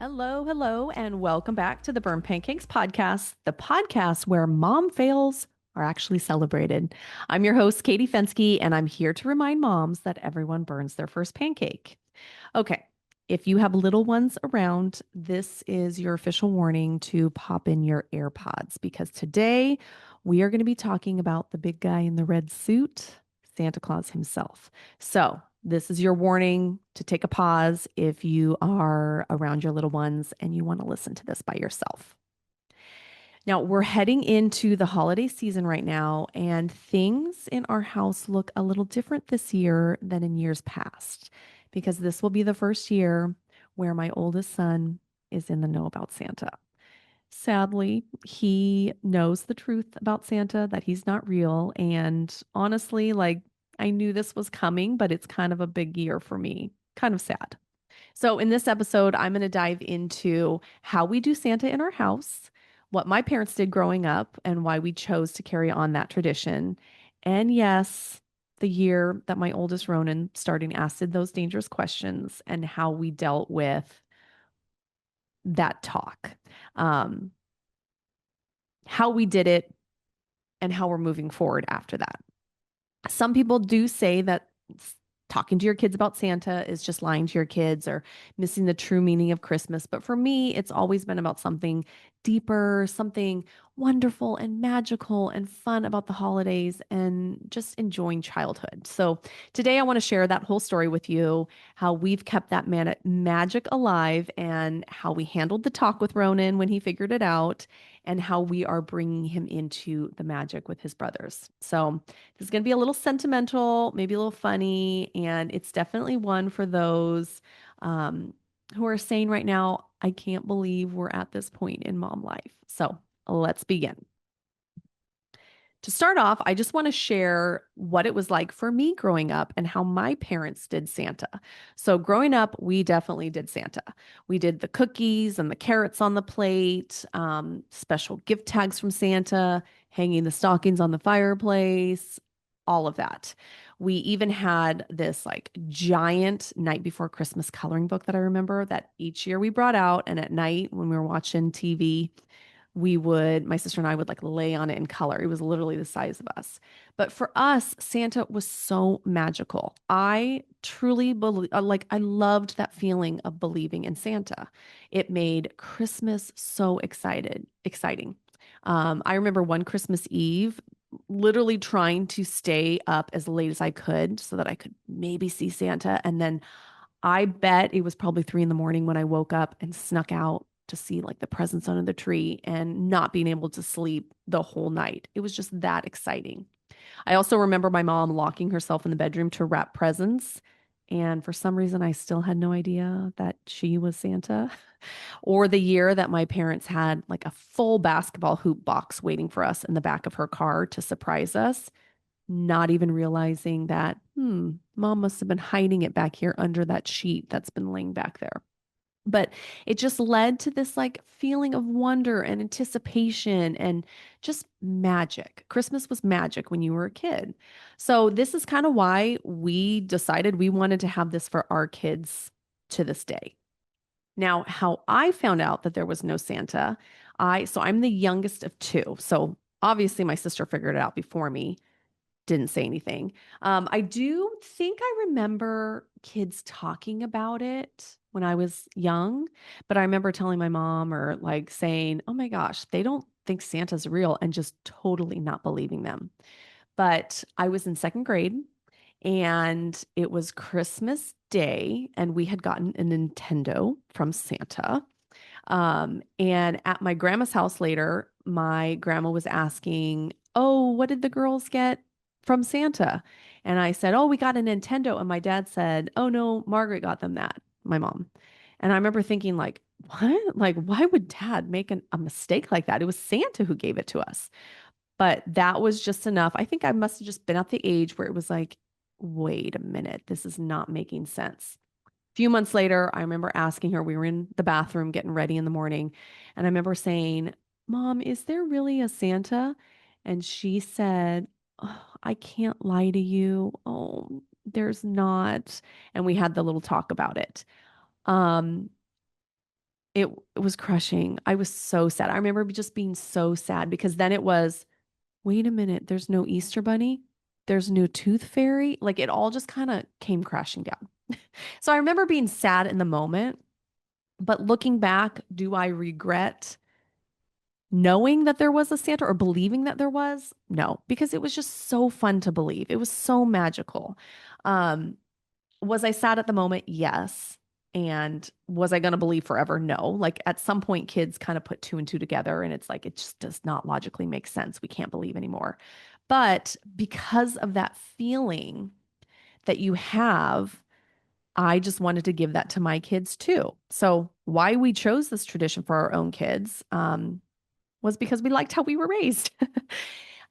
Hello, hello, and welcome back to the Burn Pancakes podcast, the podcast where mom fails are actually celebrated. I'm your host, Katie Fensky, and I'm here to remind moms that everyone burns their first pancake. Okay, if you have little ones around, this is your official warning to pop in your AirPods because today we are going to be talking about the big guy in the red suit, Santa Claus himself. So, this is your warning to take a pause if you are around your little ones and you want to listen to this by yourself. Now, we're heading into the holiday season right now, and things in our house look a little different this year than in years past because this will be the first year where my oldest son is in the know about Santa. Sadly, he knows the truth about Santa, that he's not real. And honestly, I knew this was coming, but it's kind of a big year for me. Kind of sad. So, in this episode, I'm going to dive into how we do Santa in our house, what my parents did growing up, and why we chose to carry on that tradition. And yes, the year that my oldest Ronin started asking those dangerous questions and how we dealt with that talk, um, how we did it, and how we're moving forward after that. Some people do say that talking to your kids about Santa is just lying to your kids or missing the true meaning of Christmas. But for me, it's always been about something deeper, something wonderful and magical and fun about the holidays and just enjoying childhood. So today I want to share that whole story with you, how we've kept that magic alive and how we handled the talk with Ronan when he figured it out and how we are bringing him into the magic with his brothers. So this is going to be a little sentimental, maybe a little funny, and it's definitely one for those um, who are saying right now, I can't believe we're at this point in mom life. So let's begin. To start off, I just want to share what it was like for me growing up and how my parents did Santa. So, growing up, we definitely did Santa. We did the cookies and the carrots on the plate, special gift tags from Santa, hanging the stockings on the fireplace, all of that. We even had this like giant night before Christmas coloring book that I remember that each year we brought out. And at night when we were watching TV, my sister and I would like lay on it in color. It was literally the size of us. But for us, Santa was so magical. I truly believe, I loved that feeling of believing in Santa. It made Christmas so exciting. I remember one Christmas Eve, literally trying to stay up as late as I could so that I could maybe see Santa. And then I bet it was probably 3 in the morning when I woke up and snuck out to see like the presents under the tree and not being able to sleep the whole night. It was just that exciting. I also remember my mom locking herself in the bedroom to wrap presents. And for some reason, I still had no idea that she was Santa. Or the year that my parents had like a full basketball hoop box waiting for us in the back of her car to surprise us, not even realizing that, mom must have been hiding it back here under that sheet that's been laying back there. But it just led to this like feeling of wonder and anticipation and just magic. Christmas was magic when you were a kid. So, this is kind of why we decided we wanted to have this for our kids to this day. Now, how I found out that there was no Santa, I'm the youngest of two. So, obviously, my sister figured it out before me, didn't say anything. I do think I remember kids talking about it when I was young, but I remember telling my mom or like saying, "Oh my gosh, they don't think Santa's real," and just totally not believing them. But I was in second grade and it was Christmas Day, and we had gotten a Nintendo from Santa. And at my grandma's house later, my grandma was asking, "Oh, what did the girls get from Santa?" And I said, "Oh, we got a Nintendo." And my dad said, "Oh, no, Margaret got them that, my mom." And I remember thinking, like, what? Like, why would dad make a mistake like that? It was Santa who gave it to us. But that was just enough. I think I must have just been at the age where it was like, wait a minute, this is not making sense. Few months later, I remember asking her, we were in the bathroom getting ready in the morning, and I remember saying, "Mom, is there really a Santa?" And she said, "Oh, I can't lie to you. Oh, there's not." And we had the little talk about it. Um, it was crushing. I was so sad. I remember just being so sad because then it was, wait a minute, there's no Easter bunny. There's no tooth fairy. Like it all just kind of came crashing down. So I remember being sad in the moment, but looking back, do I regret knowing that there was a Santa or believing that there was? No, because it was just so fun to believe. It was so magical. Um, was I sad at the moment? Yes. And was I going to believe forever? No. Like at some point, kids kind of put two and two together, and it's like, it just does not logically make sense. We can't believe anymore. But because of that feeling that you have, I just wanted to give that to my kids too. So, why we chose this tradition for our own kids was because we liked how we were raised.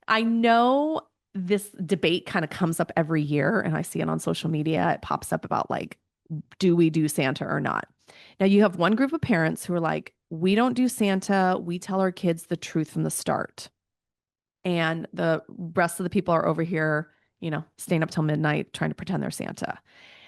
I know this debate kind of comes up every year, and I see it on social media. It pops up about like, do we do Santa or not? Now, you have one group of parents who are like, we don't do Santa. We tell our kids the truth from the start. And the rest of the people are over here, staying up till midnight trying to pretend they're Santa.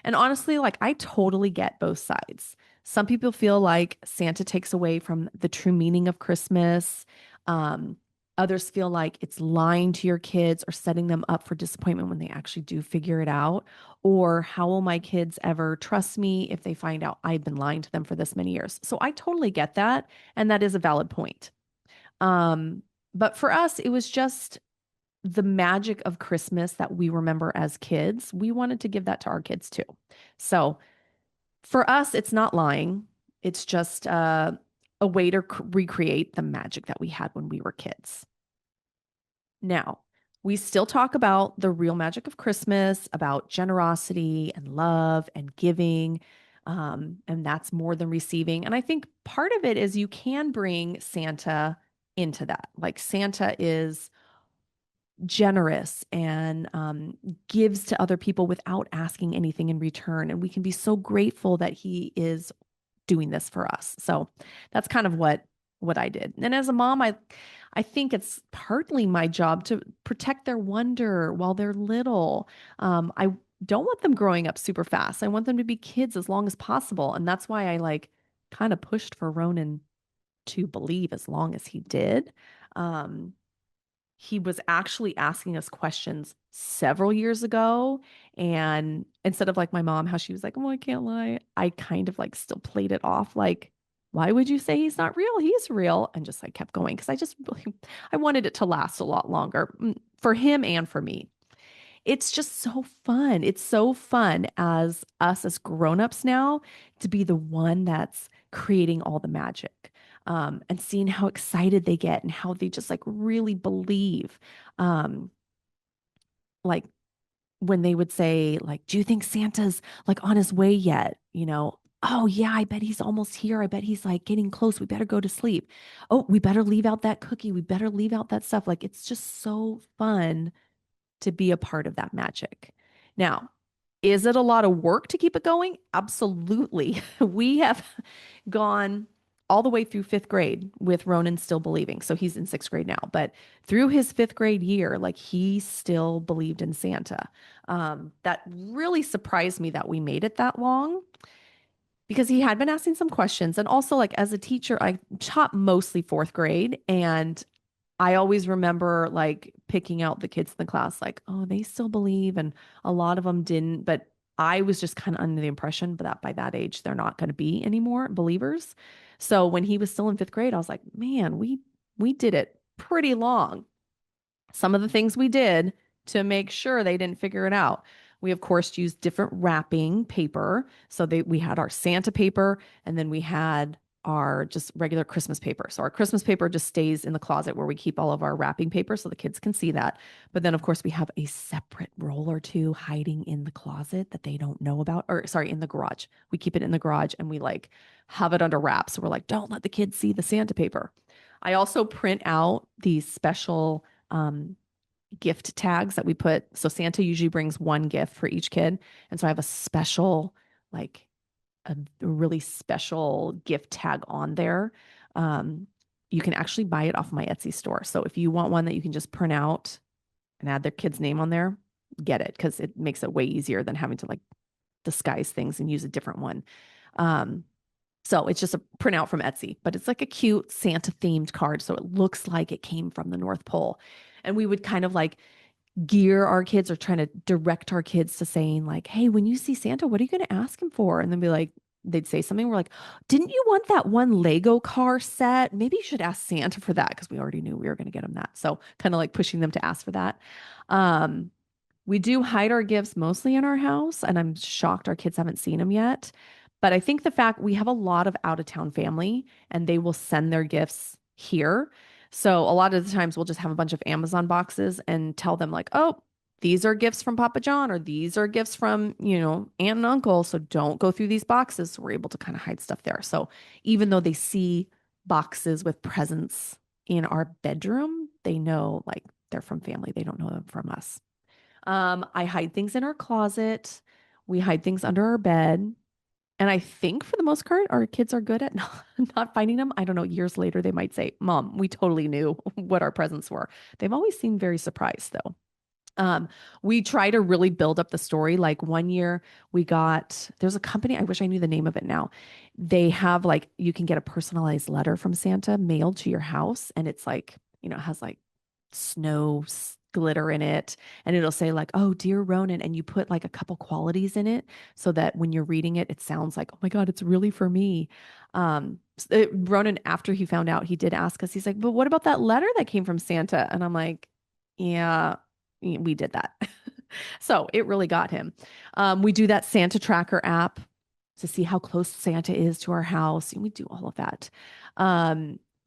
And honestly, like I totally get both sides. Some people feel like Santa takes away from the true meaning of Christmas. Um, Others feel like it's lying to your kids or setting them up for disappointment when they actually do figure it out. Or how will my kids ever trust me if they find out I've been lying to them for this many years? So I totally get that. And that is a valid point. Um, but for us, it was just the magic of Christmas that we remember as kids. We wanted to give that to our kids too. So for us, it's not lying. It's just a way to recreate the magic that we had when we were kids. Now, we still talk about the real magic of Christmas, about generosity and love and giving. And that's more than receiving. And I think part of it is you can bring Santa into that. Like Santa is generous and gives to other people without asking anything in return. And we can be so grateful that he is doing this for us. So that's kind of what I did. And as a mom, I think it's partly my job to protect their wonder while they're little. I don't want them growing up super fast. I want them to be kids as long as possible. And that's why I like kind of pushed for Ronan to believe as long as he did. Um, he was actually asking us questions several years ago. And instead of like my mom, how she was like, oh, I can't lie, I kind of like still played it off like, why would you say he's not real? He's real. And just like kept going because I just really, I wanted it to last a lot longer for him and for me. It's just so fun. It's so fun as us as grown-ups now to be the one that's creating all the magic. And seeing how excited they get and how they just like really believe. Um, like when they would say, like, do you think Santa's like on his way yet? Oh yeah, I bet he's almost here. I bet he's like getting close. We better go to sleep. Oh, we better leave out that cookie. We better leave out that stuff. Like it's just so fun to be a part of that magic. Now, is it a lot of work to keep it going? Absolutely. We have gone all the way through fifth grade with Ronan still believing. So he's in sixth grade now, but through his fifth grade year, like he still believed in Santa. That really surprised me that we made it that long because he had been asking some questions. And also, like as a teacher, I taught mostly fourth grade, and I always remember like picking out the kids in the class, like, oh, they still believe. And a lot of them didn't. But I was just kind of under the impression that by that age, they're not going to be anymore believers. So when he was still in fifth grade, I was like, man, we did it pretty long. Some of the things we did to make sure they didn't figure it out. We of course used different wrapping paper. So we had our Santa paper, and then we had our just regular Christmas paper. So our Christmas paper just stays in the closet where we keep all of our wrapping paper so the kids can see that. But then of course we have a separate roll or two hiding in the closet that they don't know about, or sorry, in the garage. We keep it in the garage and we like have it under wraps. So we're like, don't let the kids see the Santa paper. I also print out these special gift tags that we put. So Santa usually brings one gift for each kid. And so I have a special, like a really special gift tag on there. Um, you can actually buy it off my Etsy store. So if you want one that you can just print out and add their kid's name on there, get it because it makes it way easier than having to like disguise things and use a different one. Um, So it's just a printout from Etsy, but it's like a cute Santa themed card. So it looks like it came from the North Pole. And we would kind of like gear our kids or trying to direct our kids to saying, like, hey, when you see Santa, what are you going to ask him for? And then be like, they'd say something. We're like, didn't you want that one Lego car set? Maybe you should ask Santa for that because we already knew we were going to get him that. So kind of like pushing them to ask for that. Um, we do hide our gifts mostly in our house, and I'm shocked our kids haven't seen them yet. But I think the fact we have a lot of out of town family and they will send their gifts here. So a lot of the times we'll just have a bunch of Amazon boxes and tell them, like, oh, these are gifts from Papa John, or these are gifts from, aunt and uncle. So don't go through these boxes. So we're able to kind of hide stuff there. So even though they see boxes with presents in our bedroom, they know like they're from family. They don't know them from us. I hide things in our closet. We hide things under our bed. And I think for the most part, our kids are good at not finding them. I don't know. Years later, they might say, Mom, we totally knew what our presents were. They've always seemed very surprised, though. Um, we try to really build up the story. Like one year there's a company, I wish I knew the name of it now. They have like, you can get a personalized letter from Santa mailed to your house. And it's like, it has like glitter in it. And it'll say like, oh, dear Ronin. And you put like a couple qualities in it so that when you're reading it, it sounds like, oh my God, it's really for me. Ronin, after he found out, he did ask us, he's like, but what about that letter that came from Santa? And I'm like, yeah, we did that. So it really got him. We do that Santa tracker app to see how close Santa is to our house. And we do all of that.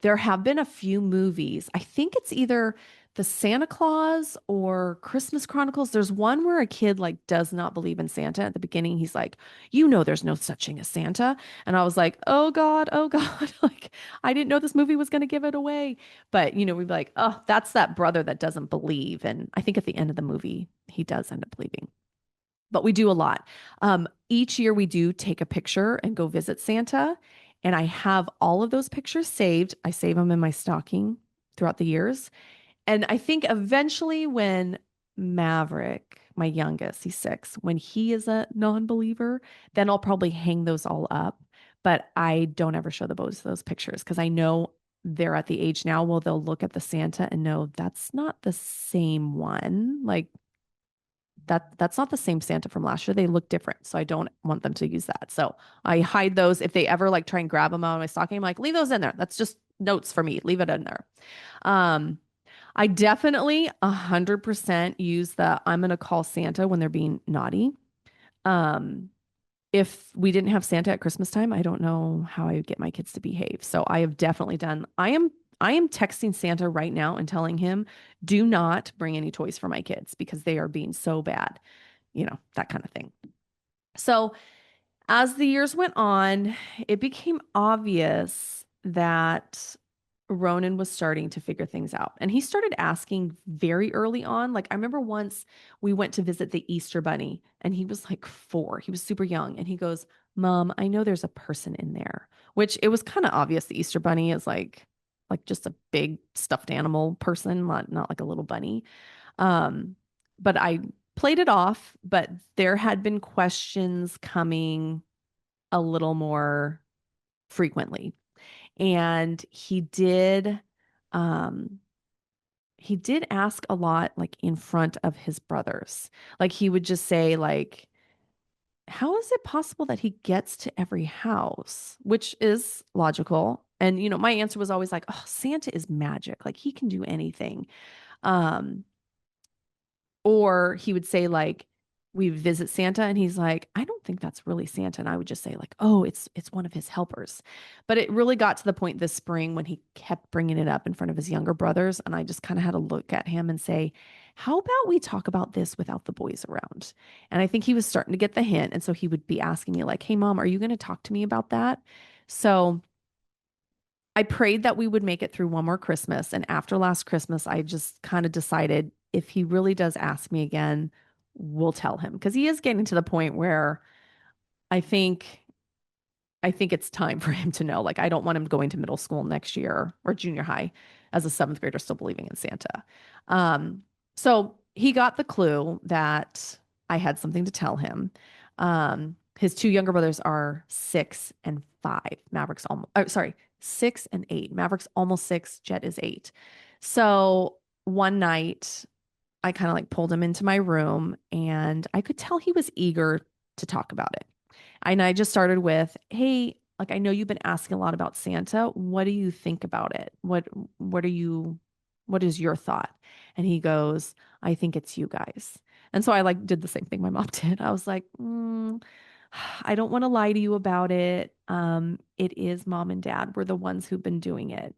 There have been a few movies. I think it's either the Santa Claus or Christmas Chronicles. There's one where a kid like does not believe in Santa. At the beginning, he's like, there's no such thing as Santa. And I was like, oh God, oh God. Like, I didn't know this movie was going to give it away. But, we'd be like, oh, that's that brother that doesn't believe. And I think at the end of the movie, he does end up believing. But we do a lot. Each year we do take a picture and go visit Santa. And I have all of those pictures saved. I save them in my stocking throughout the years. And I think eventually when Maverick, my youngest, he's 6, when he is a non-believer, then I'll probably hang those all up. But I don't ever show the boys those pictures because I know they're at the age now where they'll look at the Santa and know that's not the same one. Like that's not the same Santa from last year. They look different. So I don't want them to use that. So I hide those. If they ever like try and grab them out of my stocking, I'm like, leave those in there. That's just notes for me. Leave it in there. Um, I definitely 100% use the I'm going to call Santa when they're being naughty. Um, if we didn't have Santa at Christmas time, I don't know how I would get my kids to behave. So I have definitely done, I am texting Santa right now and telling him, do not bring any toys for my kids because they are being so bad, that kind of thing. So as the years went on, it became obvious that Ronan was starting to figure things out. And he started asking very early on. Like, I remember once we went to visit the Easter Bunny, and he was like 4. He was super young. And he goes, Mom, I know there's a person in there, which it was kind of obvious the Easter Bunny is like just a big stuffed animal person, not like a little bunny. Um, but I played it off, but there had been questions coming a little more frequently. And um he did ask a lot like in front of his brothers. Like he would just say like, how is it possible that he gets to every house? Which is logical. And my answer was always like, oh, Santa is magic. Like he can do anything. Um Or he would say like, we visit Santa and he's like, I don't think that's really Santa. And I would just say like, oh, it's one of his helpers. But it really got to the point this spring when he kept bringing it up in front of his younger brothers. And I just kind of had to look at him and say, how about we talk about this without the boys around? And I think he was starting to get the hint. And so he would be asking me like, hey, Mom, are you going to talk to me about that? So I prayed that we would make it through one more Christmas. And after last Christmas, I just kind of decided if he really does ask me again, we'll tell him because he is getting to the point where I think I think it's time for him to know. Like I don't want him going to middle school next year or junior high as a 7th grader still believing in Santa. So he got the clue that I had something to tell him. His two younger brothers are 6 and 5. Maverick's almost, sorry, 6 and 8. Maverick's almost 6. Jet is 8. So one night, I kind of like pulled him into my room and I could tell he was eager to talk about it. And I just started with, "Hey, like I know you've been asking a lot about Santa. What do you think about it? What are you what is your thought?" And he goes, "I think it's you guys." And so I like did the same thing my mom did. I was like, I don't want to lie to you about it. It is mom and dad. We're the ones who've been doing it."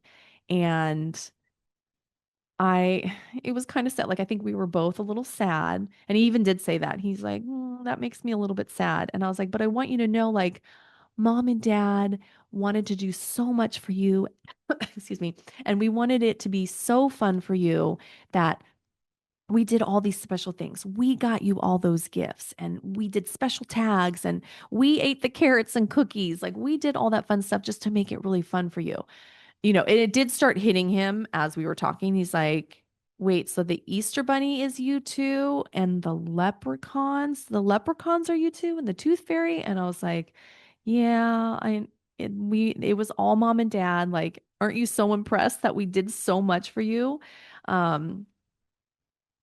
And I it was kind of sad. Like I think we were both a little sad. And he even did say that. He's like, that makes me a little bit sad." And I was like, "But I want you to know, like, mom and dad wanted to do so much for you." Excuse me. "And we wanted it to be so fun for you that we did all these special things. We got you all those gifts and we did special tags and we ate the carrots and cookies. Like we did all that fun stuff just to make it really fun for you." And it did start hitting him as we were talking. He's like, "Wait, so the Easter Bunny is you too? And the leprechauns are you too? And the Tooth Fairy?" And I was like, "Yeah, it was all mom and dad. Like, aren't you so impressed that we did so much for you?" Um,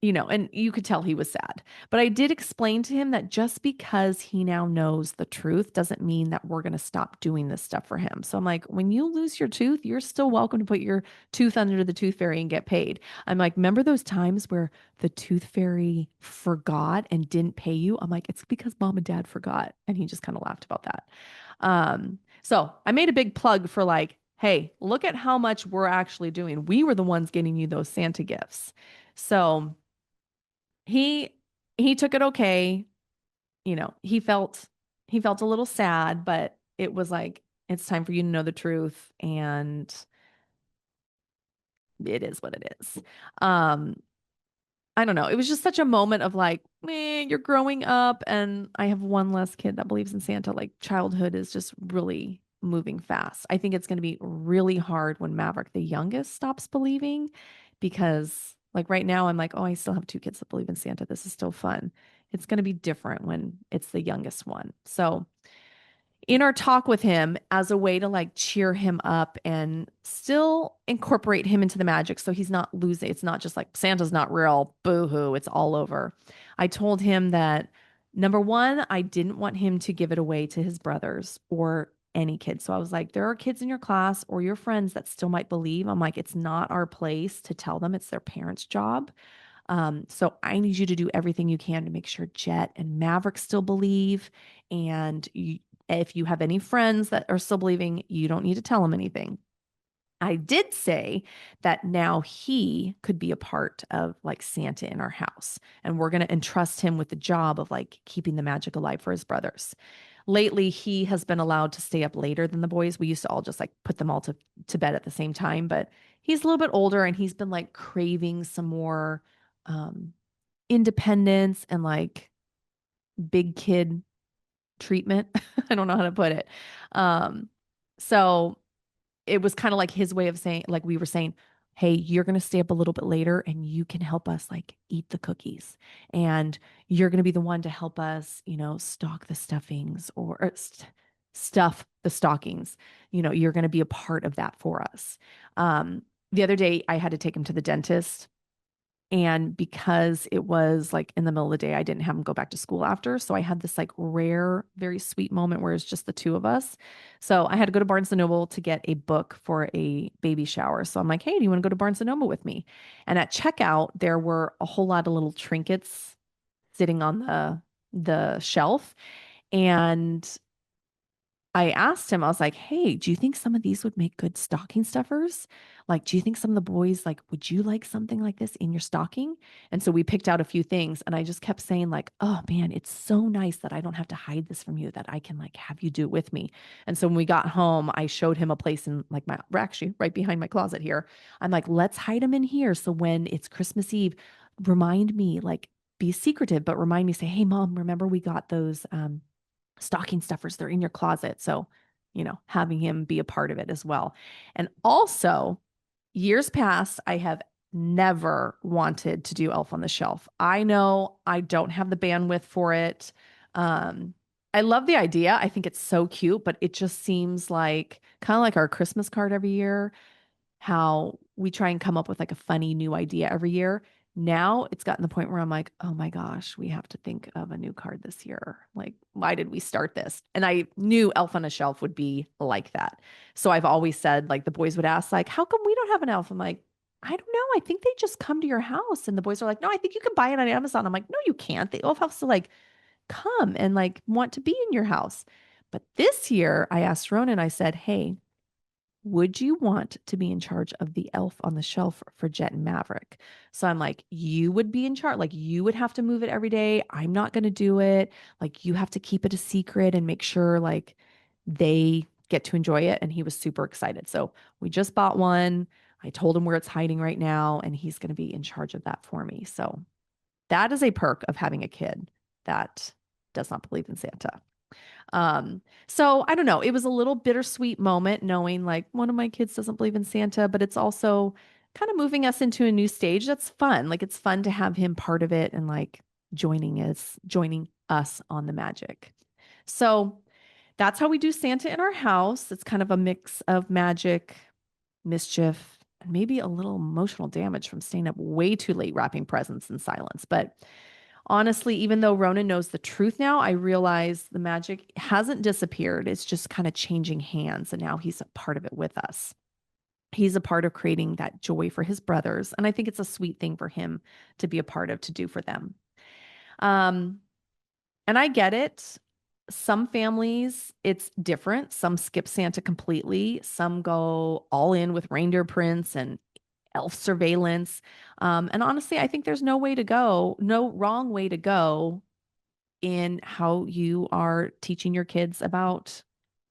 and you could tell he was sad. But I did explain to him that just because he now knows the truth doesn't mean that we're going to stop doing this stuff for him. So I'm like, when you lose your tooth, you're still welcome to put your tooth under the tooth fairy and get paid. I'm like, remember those times where the tooth fairy forgot and didn't pay you? I'm like, it's because mom and dad forgot. And he just kind of laughed about that. So I made a big plug for like, hey, look at how much we're actually doing. We were the ones getting you those Santa gifts. So he he took it okay. He felt a little sad, but it was like, it's time for you to know the truth, and it is what it is. Um, I don't know. It was just such a moment of like, you're growing up, and I have one less kid that believes in Santa. Like, childhood is just really moving fast. I think it's going to be really hard when Maverick, the youngest, stops believing because, like, right now, I'm like, oh, I still have two kids that believe in Santa. This is still fun. It's going to be different when it's the youngest one. So, in our talk with him, as a way to like cheer him up and still incorporate him into the magic so he's not losing. It's not just like Santa's not real, boo hoo, it's all over. I told him that, number one, I didn't want him to give it away to his brothers or any kids. So I was like, there are kids in your class or your friends that still might believe. I'm like, it's not our place to tell them, it's their parents' job. So I need you to do everything you can to make sure Jet and Maverick still believe. And if you have any friends that are still believing, you don't need to tell them anything. I did say that now he could be a part of like Santa in our house, and we're going to entrust him with the job of like keeping the magic alive for his brothers. Lately, he has been allowed to stay up later than the boys. We used to all just like put them all to bed at the same time, but he's a little bit older and he's been like craving some more um, independence and like big kid treatment. I don't know how to put it. Um, so it was kind of like his way of saying, like we were saying, hey, you're going to stay up a little bit later and you can help us like eat the cookies. And you're going to be the one to help us, stock the stuffings or stuff the stockings. You're going to be a part of that for us. The other day I had to take him to the dentist, and because it was like in the middle of the day, I didn't have him go back to school after. So I had this like rare, very sweet moment where it's just the two of us. So I had to go to Barnes and Noble to get a book for a baby shower. So I'm like, hey, do you want to go to Barnes and Noble with me? And at checkout, there were a whole lot of little trinkets sitting on the shelf. And I asked him, I was like, hey, do you think some of these would make good stocking stuffers? Like, do you think some of the boys, like, would you like something like this in your stocking? And so we picked out a few things, and I just kept saying, like, oh man, it's so nice that I don't have to hide this from you, that I can like have you do it with me. And so when we got home, I showed him a place in like we're actually right behind my closet here. I'm like, let's hide them in here. So when it's Christmas Eve, remind me, like, be secretive, but remind me, say, hey, mom, remember we got those, stocking stuffers, they're in your closet. So, having him be a part of it as well. And also, years past, I have never wanted to do Elf on the Shelf. I know I don't have the bandwidth for it. Um, I love the idea. I think it's so cute, but it just seems like kind of like our Christmas card every year, how we try and come up with like a funny new idea every year. Now it's gotten to the point where I'm like, oh my gosh, we have to think of a new card this year. Like, why did we start this? And I knew Elf on a Shelf would be like that. So I've always said, like, the boys would ask, like, how come we don't have an elf? I'm like, I don't know. I think they just come to your house. And the boys are like, no, I think you can buy it on Amazon. I'm like, no, you can't. The elf has to like come and like want to be in your house. But this year I asked Ronan, I said, hey, would you want to be in charge of the elf on the shelf for Jet and Maverick? So I'm like, you would be in charge. Like, you would have to move it every day. I'm not going to do it. Like, you have to keep it a secret and make sure like they get to enjoy it. And he was super excited. So we just bought one. I told him where it's hiding right now, and he's going to be in charge of that for me. So that is a perk of having a kid that does not believe in Santa. So I don't know. It was a little bittersweet moment knowing like one of my kids doesn't believe in Santa, but it's also kind of moving us into a new stage. That's fun. Like it's fun to have him part of it and like joining us on the magic. So that's how we do Santa in our house. It's kind of a mix of magic, mischief, and maybe a little emotional damage from staying up way too late wrapping presents in silence. But honestly, even though Ronan knows the truth now, I realize the magic hasn't disappeared. It's just kind of changing hands. And now he's a part of it with us. He's a part of creating that joy for his brothers. And I think it's a sweet thing for him to be a part of, to do for them. Um, and I get it. Some families, it's different. Some skip Santa completely. Some go all in with reindeer prints and elf surveillance. And honestly, I think there's no way to go, no wrong way to go in how you are teaching your kids about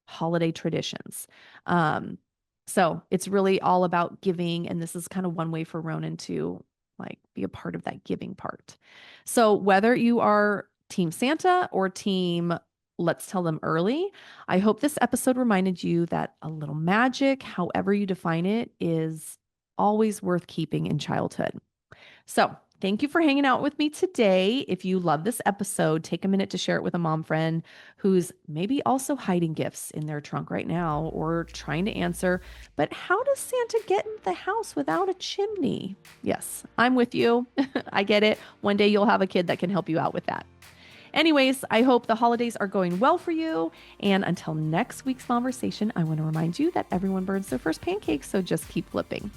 holiday traditions. Um, so it's really all about giving. And this is kind of one way for Ronan to like be a part of that giving part. So whether you are Team Santa or Team Let's Tell Them Early, I hope this episode reminded you that a little magic, however you define it, is always worth keeping in childhood. So, thank you for hanging out with me today. If you love this episode, take a minute to share it with a mom friend who's maybe also hiding gifts in their trunk right now or trying to answer, but how does Santa get in the house without a chimney? Yes, I'm with you. I get it. One day you'll have a kid that can help you out with that. Anyways, I hope the holidays are going well for you. And until next week's conversation, I want to remind you that everyone burns their first pancake, so just keep flipping.